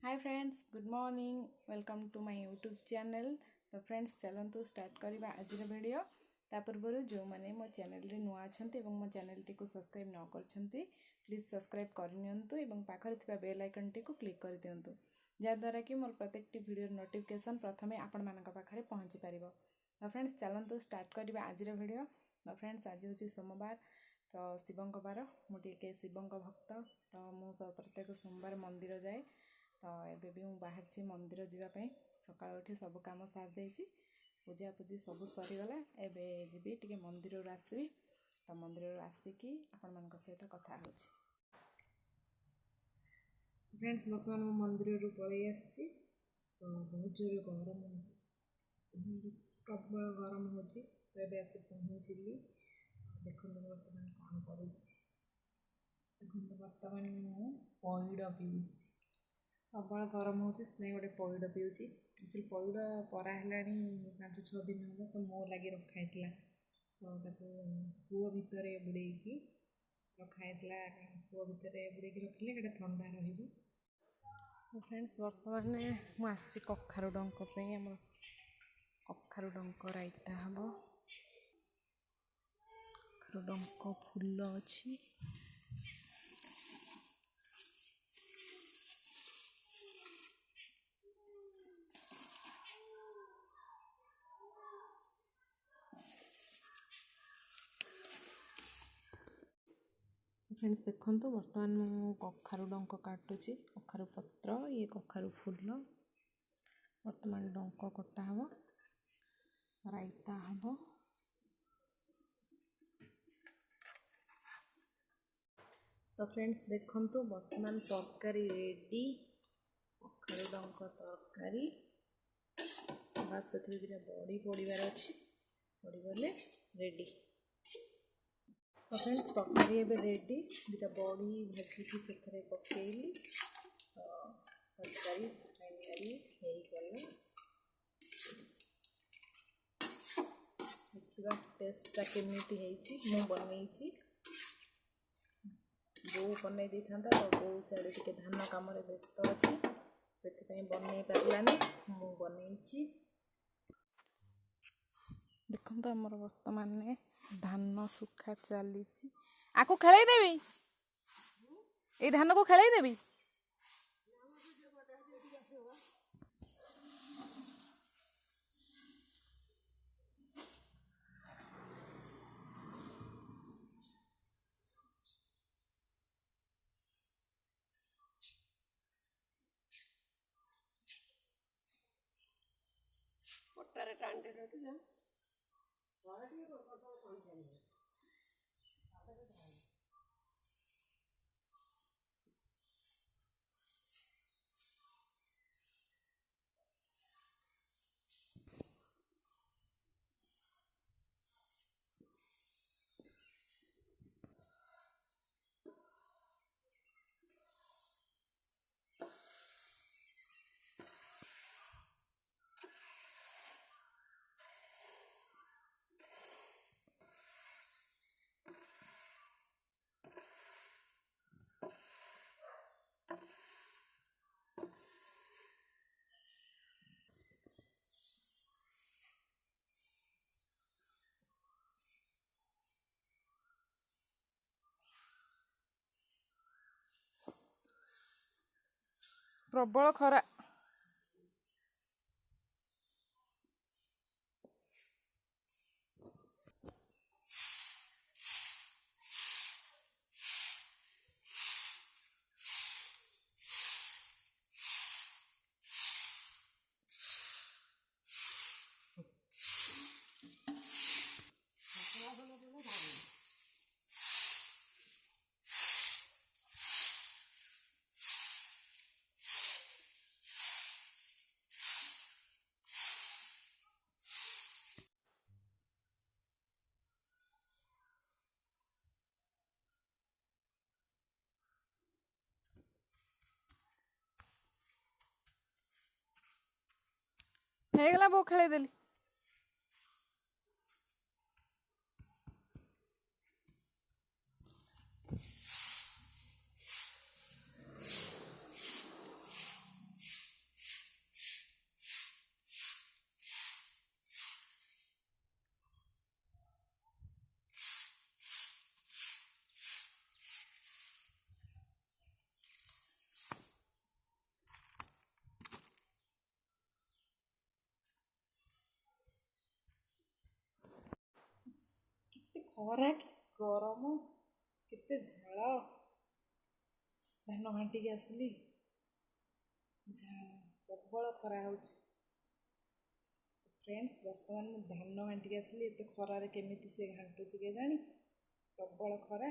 Hi friends, good morning. Welcome to my YouTube channel. तो friends चलतु start करवा आज वीडियो। ता पूर्व जो मैंने मो चैनल रे नुआ अछंती एवं मो चैनल टी को सब्सक्राइब न करछंती प्लीज सब्सक्राइब करनियंतु एवं पाखरे थिबा बेल आइकन टी को क्लिक कर दियंतु जा द्वारा कि मोर प्रत्येक वीडियो नोटिफिकेशन प्रथमे आपण मानक पाखरे पहुंची परिबो। तो फ्रेंड्स चलतु स्टार्ट करवा आज वीडियो। तो फ्रेंड्स आज होची सोमवार, तो शिवंक बार। मुझे शिवंक भक्त, तो मुझे प्रत्येक सोमवार मंदिर जाए। तो एबे भी मुझे बाहर मंदिर जावाई सका उठी सब कम सार देती, पूजा पूजी सब सरीगला। एबे जी टे मंदिर आसबि, तो मंदिर आसिकी आपण मान सहित कथा हो। फ्रेंड्स बर्तमान मो मंदिर पलि आसी, तो बहुत जोर गरम हो, प्रबल गरम हो। तो ये आस पहुँचली, देखो बर्तमान कौन कर बर्तमान मु पैड़ पी प्रबल गरम हो, गोटे पैड़ पीऊँगी। एक्चुअली पैड़ पराला 5-6 दिन हम, तो मो लगे रखाई, तो कूह भितर बुड़े रखाई। कूह भितर बुड़े रखिले ठंडा रही। फ्रेंड्स बर्तमान मुझे कखारु डंक आम कखारु डंक राइता हम। कखारु डंक फूल अच्छी। फ्रेंड्स देखो बर्तमान मु कखारु डंक काटुची, कखारु पत्र, ये कखारु फूल। बर्तमान डंक कटा हम, राइता हम। तो फ्रेंड्स देखो बर्तमान तरकारी रेडी, कखारु डंक तरकारी। बस से बड़ी पड़ार अच्छी, पड़गले रेडी। तो फ्रेंड्स तरकारी एबे रेडी, दुटा बड़ी भाजिकी से पकईली, तो तरकारी फाइनाली हो गला। देखा टेस्टा केमिति हेची, मु बनईची। बो बनई दी था, तो बो सियाड़े टिके धान काम व्यस्त अच्छी, से बनई पारानी, मु बनईची। देखो तो आमर बर्तमान धान सुखा चली। आको खेल देवी, ये धान को खेल देवी। पट्टारे टांडे रहते जा प्रबल खरा। ହେଇଗଲା ବୋଉ ଖେଳେଇଦେଲି। खरा गरम केते झाड़ धान घाटिकी आसली प्रबल खरा हो फ्रेंड्स। बर्तमान धान घाटिकी आसली एत खरार केमी से घाटुची के जानी प्रबल खरा